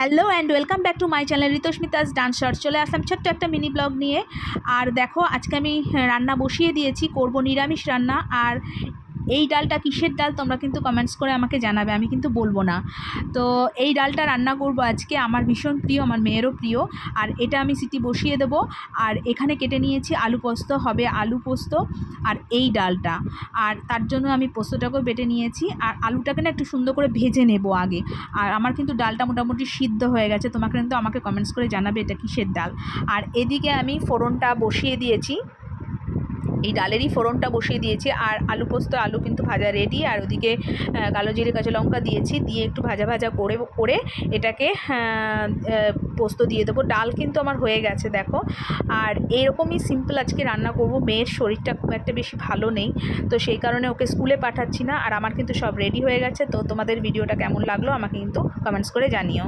Hello and welcome back to my channel Ritusmita's dance shorts. চলে আসলাম ছোট্ট একটা মিনি ব্লগ নিয়ে। আর দেখো, আজকে আমি রান্না বসিয়ে দিয়েছি, করব নিরামিষ রান্না। আর এই ডালটা কিসের ডাল তোমরা কিন্তু কমেন্টস করে আমাকে জানাবে, আমি কিন্তু বলবো না। তো এই ডালটা রান্না করব আজকে, আমার ভীষণ প্রিয়, আমার মেয়েরও প্রিয়। আর এটা আমি সিটি বসিয়ে দেবো। আর এখানে কেটে নিয়েছি আলু পোস্ত, হবে আলু পোস্ত আর এই ডালটা। আর তার জন্য আমি পোস্তটাকেও বেটে নিয়েছি। আর আলুটাকে না একটু সুন্দর করে ভেজে নেব আগে। আর আমার কিন্তু ডালটা মোটামুটি সিদ্ধ হয়ে গেছে, তোমাকে কিন্তু আমাকে কমেন্টস করে জানাবে এটা কিসের ডাল। আর এদিকে আমি ফোড়নটা বসিয়ে দিয়েছি, এই ডালেরই ফোড়নটা বসিয়ে দিয়েছি। আর আলু পোস্ত, আলু কিন্তু ভাজা রেডি। আর ওদিকে কালো জিরে কাঁচা লঙ্কা দিয়েছি, দিয়ে একটু ভাজা ভাজা করে এটাকে পোস্ত দিয়ে দেবো। ডাল কিন্তু আমার হয়ে গেছে দেখো। আর এইরকমই সিম্পল আজকে রান্না করব। মেয়ের শরীরটা খুব একটা বেশি ভালো নেই, তো সেই কারণে ওকে স্কুলে পাঠাচ্ছি না। আর আমার কিন্তু সব রেডি হয়ে গেছে। তো তোমাদের ভিডিওটা কেমন লাগলো আমাকে কিন্তু কমেন্টস করে জানিও।